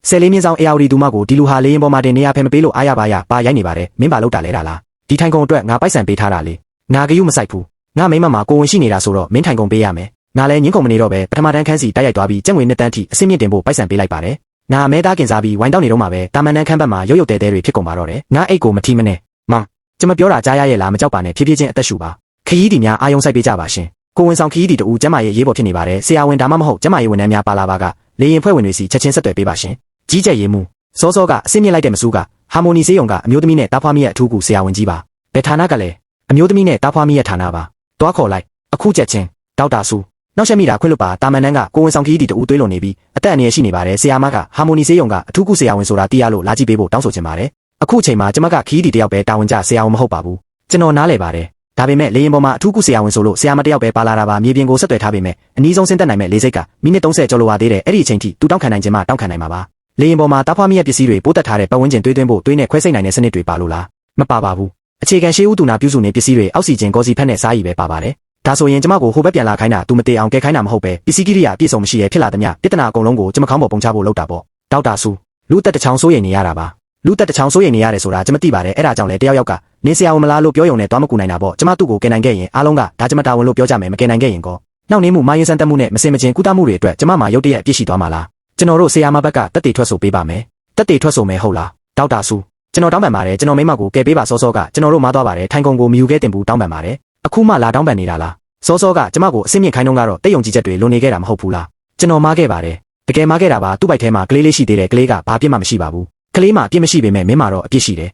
ဆယ်လေးမြင်းဆောင်အေယာဝတီသူမကိုဒီလူဟာလေရင်ပေါ်မှာတင်နေရဖဲမပေးလို့အားရပါရပါရိုက်နေပါတယ်မင်းပါလို့တာလဲတာလားဒီထိုင်ကုန်အတွက်ငါပိုက်ဆံပေးထားတာလေငါကယူမဆိုင်ဘူးငါမိမမှာကိုဝင်ရှိနေတာဆိုတော့မင်းထိုင်ကုန်ပေးရမယ်ငါလည်းငင်းကုန်မနေတော့ပဲပထမတန်းခန်းစီတိုက်ရိုက်သွားပြီးကျက်ငွေနှစ်တန်းထိအဆင့်မြင့်တင်ဖို့ပိုက်ဆံပေးလိုက်ပါတယ်ငါအမဲသားကင်စားပြီးဝိုင်းတောက်နေတော့မှပဲတာမန်တန်းခန်းဘက်မှာရုပ်ရုပ်တဲတဲတွေဖြစ်ကုန်ပါတော့တယ်ငါအိတ်ကိုမထီးမနဲ့မောင်ကျွန်မပြောတာကြားရရဲ့လားမကြောက်ပါနဲ့ဖြည်းဖြည်းချင်းအသက်ရှူပါခရီးဒီများအာယုံဆိုင်ပေးကြပါရှင်ကိုဝင်ဆောင်ခရီးဒီတူကျမ်းမာရေးရေးပေါ်ဖြစ်နေပါတယ်ဆရာဝန်ဒါမှမဟုတ်ကျမ်းမာရေးဝန်ထမ်းများပါလာပါကလေရင်ဖွဲ့ဝင်တွေစီချက်ချင်းဆက်သွယ်ပေးပါရှင်ကြီးကြက်ရေးမှုစောစောကအဆင့်မြင့်လိုက်တဲ့မစိုးကဟာမိုနီဆေးရုံကအမျိုးသမီးနဲ့တားဖွားမိရဲ့အထူးကူဆရာဝန်ကြီးပါဘယ်ဌာနကလဲအမျိုးသမီးနဲ့တားဖွားမိရဲ့ဌာနပါတွားခေါ်လိုက်အခုချက်ချင်းဒေါက်တာဆူနောက်ဆက်မိတာခွင့်လွတ်ပါတာမန်တန်းကကိုဝင်ဆောင်ခရီးဒီတူသွေးလွန်နေပြီးအသက်အန္တရာယ်ရှိနေပါတယ်ဆရာမကဟာမိုနီဆေးရုံကအထူးကူဆရာဝန်ဆိုတာသိရလို့လာကြည့်ပေးဖို့တောင်းဆိုချင်ပါတယ်အခုချိန်မှာကျမကခရီးဒီတယောက်ပဲတာဝန်ကျဆရာဝန်မဟုတ်ပါဘူးကျွန်တော်နားလည်ပါတယ်ဒါပေမဲ့လေရင်ပေါ်မှာအထူးကူဆရာဝန်ဆိုလို့ဆရာမတယောက်ပဲပါလာတာပါမြေပြင်ကိုဆက်သွယ်ထားပေမဲ့အနည်းဆုံးဆင်းသက်နိုင်မဲ့လေစိတ်ကမိနစ်30ကျော်လိုပါသေးတယ်အဲ့ဒီအချိန်ထိသူတောင်းခံနိုင်ခြင်းမှတောင်းခံနိုင်မှာပါလေရင်ပေါ်မှာတားဖွားမိရဲ့ပစ္စည်းတွေပိုးတက်ထားတဲ့ပတ်ဝန်းကျင်တွေးသွင်းဖို့တွေးနဲ့ခွဲစိတ်နိုင်တဲ့စနစ်တွေပါလို့လားမပါပါဘူးအခြေခံရှေးဥတူနာပြုစုနေပစ္စည်းတွေအောက်ဆီဂျင်ကောစီဖက်နဲ့စားရည်ပဲပါပါတယ်ဒါဆိုရင်ကျမကိုဟိုဘက်ပြန်လာခိုင်းတာသူမတည်အောင်ကဲခိုင်းတာမဟုတ်ပဲပစ္စည်းကိရိယာပြည့်စုံမရှိရဖြစ်လာတဲ့မြပြဿနာအကုန်လုံးကိုကျမခေါင်းပေါ်ပုံချဖို့လုပ်တာပေါ့ဒေါက်တာဆူလူတက်တစ်ချောင်းစိုးရိမ်နေရတာပါလူတက်တစ်ချောင်းစိုးရိမ်နေရတယ်ဆိုတာကျမသိပါတယ်အဲ့ဒါကြောင့်လေတယောက်ယောက်ကနေဆရာဝန်မလားလို့ပြောရုံနဲ့သွားမကူနိုင်တာပေါ့ကျမသူ့ကိုကယ်နိုင်ခဲ့ရင်အားလုံးကဒါကျမတာဝန်လို့ပြောကြမယ်မကယ်နိုင်ခဲ့ရင်ကောနှောင့်နှေးမှုမာရင်စံတက်မှုနဲ့မစင်မချင်းကုသမှုတွေအတွက်ကျမမှာရုတ်တရက်အပြစ်ရှိသွားမှာလားကျွန်တော်တို့ဆရာမဘက်ကတက်တေထွက်ဆိုပေးပါမယ်တက်တေထွက်ဆိုမယ်ဟုတ်လားဒေါက်တာဆူကျွန်တော်တောင်းပန်ပါတယ်ကျွန်တော်မိမကိုကယ်ပေးပါစောစောကကျွန်တော်တို့မားသွားပါတယ်ထိုင်ကုန်ကိုမယူခဲ့တင်ဘူးတောင်းပန်ပါတယ်အခုမှလာတောင်းပန်နေတာလားစောစောကကျမကိုအစ်မြင့်ခိုင်းတော့ကတော့တိတ်ယုံကြည်ချက်တွေလွန်နေခဲ့တာမဟုတ်ဘူးလားကျွန်တော်မားခဲ့ပါတယ်တကယ်မားခဲ့တာပါသူ့ဘိုက်ထဲမှာကလေးလေးရှိသေးတယ်ကလေးကဘာပြစ်မှမရှိပါဘူးကလေးမှအပြစ်မရှိပေမဲ့မင်းမှာတော့အပြစ်ရှိတယ်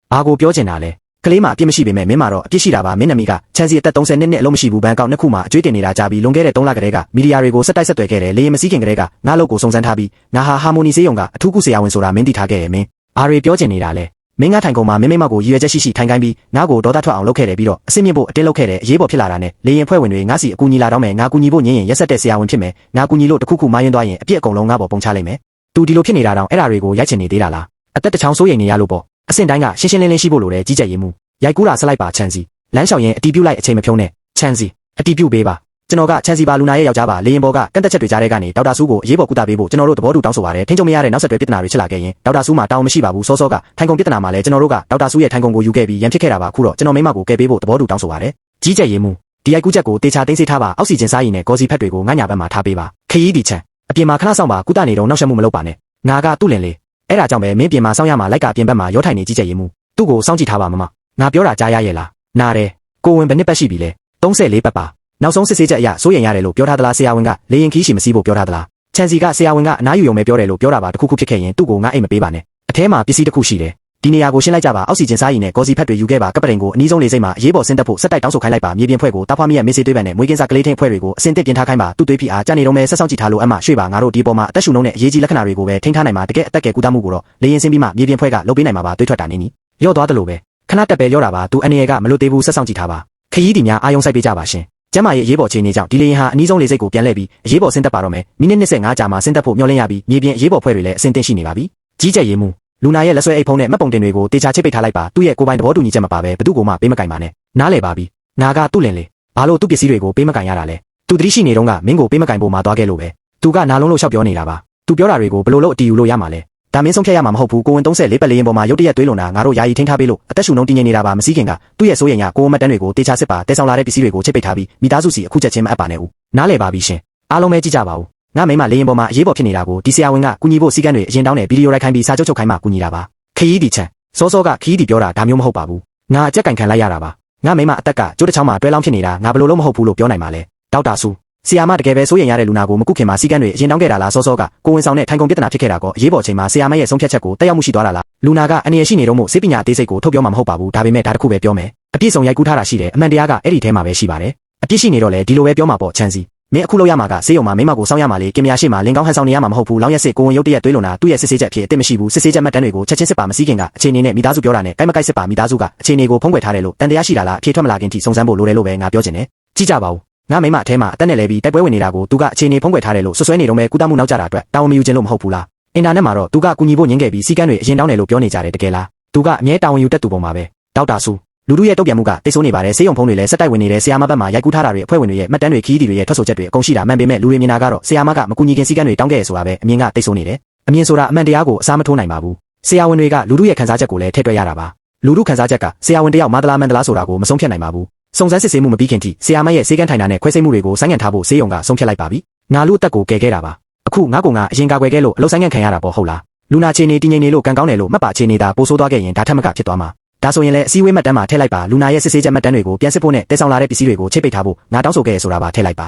ဘာကိုပြောချင်တာလဲကလေးမှအပြစ်မရှိပေမဲ့မင်းမှာတော့အပြစ်ရှိတာပါမင်းနမီကချန်စီအသက်30နှစ်နဲ့အလုံးမရှိဘူးဘန်ကောက်နှစ်ခုမှအကျွေးတင်နေတာကြာပြီးလွန်ခဲ့တဲ့3လကတည်းကမီဒီယာတွေကိုဆက်တိုက်ဆက်သွယ်ခဲ့တယ်လေရင်မစည်းခင်ကတည်းကငါ့လုပ်ကိုစုံစမ်းထားပြီးငါဟာဟာမိုနီဆေးရုံကအထူးကုဆရာဝန်ဆိုတာမင်းသိထားခဲ့ရဲ့မင်းဘာတွေပြောချင်နေတာလဲမင်းငါထိုင်ကုန်မှာမင်းမိမကိုရည်ရွယ်ချက်ရှိရှိထိုင်ခိုင်းပြီးငါ့ကိုဒေါသထွက်အောင်လုပ်ခဲ့တယ်ပြီးတော့အစ်မြင့်ဖို့အတင်းလုပ်ခဲ့တယ်အရေးပေါ်ဖြစ်လာတာနဲ့လေရင်ဖွဲ့ဝင်တွေငါစီအကူညီလာတော့မယ်ငါကူညီဖို့ညင်ရင်ရက်ဆက်တဲ့ဆရာဝန်ဖြစ်မယ်ငါကူညီလို့တခုခုမယင်းသွားရင်အပြစ်အကုန်လုံးငါပေါ်ပုံချလိုက်မယ်သူဒီလိုဖြစ်နေတာတောင်အဲ့ဓာတွေကိုရိုက်ချင်နေသေးတာလားအသက်တစ်ချောင်းစိုးရိမ်နေရလို့ပေါ့အဆင့်တိုင်းကရှင်းရှင်းလင်းလင်းရှိဖို့လိုတယ်ကြီးကြပ်ရေးမှုရိုက်ကူးတာဆက်လိုက်ပါချန်စီလမ်းလျှောက်ရင်အတီးပြုတ်လိုက်အချိန်မဖြုံးနဲ့ချန်စီအတီးပြုတ်ပေးပါကျွန်တော်ကချန်စီပါလူနာရဲ့ယောက်ျားပါလေရင်ဘောကကန့်တက်ချက်တွေကြားတဲ့ကနေဒေါက်တာဆူးကိုအရေးပေါ်ကုသပေးဖို့ကျွန်တော်တို့သဘောတူတောင်းဆိုပါတယ်ထင်းချုံမရတဲ့နောက်ဆက်တွဲပြဿနာတွေဖြစ်လာခဲ့ရင်ဒေါက်တာဆူးမှာတောင်းမရှိပါဘူးစောစောကထိုင်ကုန်ပြဿနာမှာလည်းကျွန်တော်တို့ကဒေါက်တာဆူးရဲ့ထိုင်ကုန်ကိုယူခဲ့ပြီးရန်ဖြစ်ခဲ့တာပါခုတော့ကျွန်တော်မိမကိုကယ်ပေးဖို့သဘောတူတောင်းဆိုပါတယ်ကြီးကြပ်ရေးမှုဒီရိုက်ကူးချက်ကိုတေချာသိမ်းစေထားပါအောက်ဆီဂျင်စားရည်နဲ့ဂေါ်စီဖက်တွေကိုငါညာဘက်မှာထားပေးပါခရီးဒီချန်အပြင်မှာခဏဆောင်ပါကုသနေတော့နောက်ဆက်မှုမလုပ်ပါနဲ့ငါကသူ့လင်လေအဲ့ဒါကြောင့်ပဲမင်းပြင်မှာစောင်းရမှာလိုက်ကပြင်ဘက်မှာရောထိုင်နေကြီးကြပ်ရေးမှုသူ့ကိုစောင့်ကြည့်ထားပါမမငါပြောတာကြားရရဲ့လားနားတယ်ကိုဝင်ဘယ်နှစ်ပတ်ရှိပြီလဲ34ပတ်ပါနောက်ဆုံးစစ်ဆေးချက်အရစိုးရိမ်ရတယ်လို့ပြောထားသလားဆရာဝန်ကလေရင်ခီးရှိမစည်းဖို့ပြောထားသလားချန်စီကဆရာဝန်ကအနားယူရုံပဲပြောတယ်လို့ပြောတာပါတခုခုဖြစ်ခဲ့ရင်သူ့ကိုငါအိမ်မပေးပါနဲ့အထဲမှာပစ္စည်းတစ်ခုရှိတယ်ဒီနေရာကိုရှင်းလိုက်ကြပါအောက်ဆီဂျင်စားရည်နဲ့ဂေါ်စီဖက်တွေယူခဲ့ပါကပ်ပတိန်ကိုအနည်းဆုံးလေစိတ်မှာအရေးပေါ်ဆင်းသက်ဖို့စက်တိုက်တောင်းဆိုခိုင်းလိုက်ပါမြေပြင်ဖွဲ့ကိုတားဖွားမိရဲ့မေးစေးတွေးပန်နဲ့မွေးကင်းစားကလေးထင်းဖွဲ့တွေကိုအစင်တက်ပြင်ထားခိုင်းပါသူ့သွေးဖိအားကြနေတော့မဲဆက်ဆောင်ကြည့်ထားလို့အမှရွှေ့ပါငါတို့ဒီပေါ်မှာအသက်ရှူနှုန်းနဲ့အရေးကြီးလက္ခဏာတွေကိုပဲထိန်းထားနိုင်မှာတကယ်အသက်ကယ်ကူတာမှုကိုတော့လေရင်ဆင်းပြီးမှမြေပြင်ဖွဲ့ကလုပ်ပေးနိုင်မှာပါတွေးထွက်တာနေနီးရော့သွားတယ်လို့ပဲခဏတက်ပဲရော့တာပါသူအနေရကမလွတ်သေးဘူးဆက်ဆောင်ကြည့်ထားပါခရီးဒီများအာယုံဆိုင်ပေးကြပါရှင်ကျမရဲ့အရေးပေါ်အခြေအနေကြောင့်ဒီလေရင်ဟာအနည်းဆုံးလေစိတ်ကိုပြန်လှည့်ပြီးအရေးပေါ်ဆင်းသက်ပါတော့မယ်မိနစ်25ကြာမှဆင်းသက်ဖို့မျှော်လင့်ရပြီးမြေပြင်အရေးပေါ်ဖွဲ့တွေလည်းအဆင်သင့်ရှိနေပါပြီကြီးကြပ်ရေးမှုလူနာရဲ့လက်ဆွဲအိတ်ဖုံးနဲ့မှတ်ပုံတင်တွေကိုတေချာချိတ်ပိတ်ထားလိုက်ပါသူ့ရဲ့ကိုယ်ပိုင်သဘောတူညီချက်မပါပဲဘသူ့ကိုမှပေးမကင်ပါနဲ့နားလေပါပြီငါကသူ့လင်လေဘာလို့သူ့ပစ္စည်းတွေကိုပေးမကင်ရတာလဲသူတတိရှိနေတော့ကမင်းကိုပေးမကင်ဖို့မှသွားခဲ့လို့ပဲသူကနာလုံးလို့ရှောက်ပြောနေတာပါသူပြောတာတွေကိုဘယ်လိုလုပ်အတီးယူလို့ရမှာလဲဒါမင်းဆုံးဖြတ်ရမှာမဟုတ်ဘူးကိုဝင်34ပတ်လေးရင်ပေါ်မှာရုတ်တရက်သွေးလွန်တာငါတို့ယာယီထိန်းထားပေးလို့အသက်ရှူနှုန်းတည်ငြိမ်နေတာပါမစည်းခင်ကသူ့ရဲ့စိုးရိမ်ရကိုယ်မတန်းတွေကိုတေချာစစ်ပါတဲဆောင်လာတဲ့ပစ္စည်းတွေကိုချိတ်ပိတ်ထားပြီးမိသားစုစီအခုချက်ချင်းမအပ်ပါနဲ့ဦးနားလေပါပြီရှင်အားလုံးပဲကြည့်ကြပါဦးငါမိမလေးရင်ပေါ်မှာအရေးပေါ်ဖြစ်နေတာကိုဒီဆရာဝန်ကကူညီဖို့စီကံတွေအရင်တောင်းတဲ့ဗီဒီယိုရိုက်ခိုင်းပြီးစာချုပ်ချုပ်ခိုင်းမှကူညီတာပါခရီးဒီချန်စောစောကခရီးဒီပြောတာဒါမျိုးမဟုတ်ပါဘူးငါအကြက်ကင်ခံလိုက်ရတာပါငါမိမအသက်ကကျိုးတစ်ချောင်းမှာတွဲလောင်းဖြစ်နေတာငါဘယ်လိုလုပ်မဟုတ်ဘူးလို့ပြောနိုင်ပါလဲဒေါက်တာဆူဆရာမတကယ်ပဲစိုးရိမ်ရတဲ့လူနာကိုမကုခင်မှာစီကံတွေအရင်တောင်းခဲ့တာလားစောစောကကိုဝင်ဆောင်နဲ့ထိုင်ကုန်ပြဿနာဖြစ်ခဲ့တာကအရေးပေါ်ချိန်မှာဆရာမရဲ့ဆုံးဖြတ်ချက်ကိုတက်ရောက်မှုရှိသွားတာလားလူနာကအန္တရာယ်ရှိနေတော့မို့စေပညာအသေးစိတ်ကိုထုတ်ပြောမှာမဟုတ်ပါဘူးဒါပေမဲ့ဒါတခုပဲပြောမယ်အပြည့်စုံရိုက်ကူးထားတာရှိတယ်အမှန်တရားကအဲ့ဒီထဲမှာပဲရှိပါတယ်အပြည့်ရှိနေတော့လေဒီလိုပဲပြောမှာပေါ့ချန်စီမင်းအခုလောက်ရမှာကဆေးရုံမှာမိမကိုစောင်းရမှာလေကင်မရာရှိမှာလင်ကောင်းဟန်ဆောင်နေရမှာမဟုတ်ဘူးလောင်းရက်စစ်ကိုဝင်ရုပ်တရက်သွေးလွန်တာသူ့ရဲ့စစ်ဆေးချက်ဖြစ်အစ်စ်မရှိဘူးစစ်ဆေးချက်မှတ်တမ်းတွေကိုချက်ချင်းစစ်ပါမစည်းခင်ကအခြေအနေနဲ့မိသားစုပြောတာနဲ့ကိုက်မကိုက်စစ်ပါမိသားစုကအခြေအနေကိုဖုံးကွယ်ထားတယ်လို့တန်တရားရှိတာလားအဖြေထွက်မလာခင်ထိစုံစမ်းဖို့လိုတယ်လို့ပဲငါပြောချင်တယ်ကြည့်ကြပါဦးငါမိမအထဲမှာအသက်နဲ့လဲပြီးတိုက်ပွဲဝင်နေတာကိုသူကအခြေအနေဖုံးကွယ်ထားတယ်လို့ဆွဆွဲနေတော့မဲကုသမှုနောက်ကျတာအတွက်တာဝန်မယူခြင်းလို့မဟုတ်ဘူးလားအင်တာနက်မှာတော့သူကကူညီဖို့ညှင်းခဲ့ပြီးစီကံတွေအရင်တောင်းတယ်လို့ပြောနေကြတယ်တကယ်လားသူကအမြဲတာဝန်ယူတတ်သူပုံပါပဲဒေါက်တာဆူလူတို့ရဲ့တုတ်ပြန်မှုကတိတ်ဆိုးနေပါတယ်ဆေးရုံဖုံးတွေလည်းစက်တိုက်ဝင်နေတဲ့ဆရာမဘက်မှာရိုက်ကူးထားတာတွေအဖွဲ့ဝင်တွေရဲ့မှတ်တမ်းတွေခီးတီတွေရဲ့ထွက်ဆိုချက်တွေအကုန်ရှိတာမှန်ပေမဲ့လူတွေမြင်တာကတော့ဆရာမကမကူညီခင်စီကံတွေတောင်းခဲ့ရဆိုတာပဲအမြင်ကတိတ်ဆိုးနေတယ် အမြင်ဆိုတာအမှန်တရားကိုအစားမထိုးနိုင်ပါဘူးဆရာဝန်တွေကလူတို့ရဲ့ခံစားချက်ကိုလည်းထည့်တွက်ရတာပါလူတို့ခံစားချက်ကဆရာဝန်တယောက်မန္တလားဆိုတာကိုမဆုံးဖြတ်နိုင်ပါဘူးစုံစမ်းစစ်ဆေးမှုမပြီးခင်ထိဆရာမရဲ့စေကန်းထိုင်တာနဲ့ခွဲစိတ်မှုတွေကိုဆိုင်းငံ့ထားဖို့ဆေးရုံကဆုံးဖြတ်လိုက်ပါပြီငါလူအသက်ကိုကယ်ခဲ့တာပါအခုငါကအရင်ကာကွယ်ခဲ့လို့အလုပ်ဆိုင်းငံ့ခံရတာပေါ့ဟုတ်လားလူနာခြေနေတည်ငြိမ်နေလို့ကံကောင်းတယ်လို့မှတ်ပါခြေနေတာပိုးဆိုးသွားခဲ့ရင်ဒါထက်မကဖြစ်သွားမှာဒါဆိုရင်လည်းအစည်းအဝေးမှတ်တမ်းမှာထည့်လိုက်ပါလူနာရဲ့စစ်ဆေးချက်မှတ်တမ်းတွေကိုပြန်စစ်ဖို့နဲ့တည်ဆောင်လာတဲ့ပစ္စည်းတွေကိုချိတ်ပိတ်ထားဖို့ငါတောင်းဆိုခဲ့ရဆိုတာပါထည့်လိုက်ပါ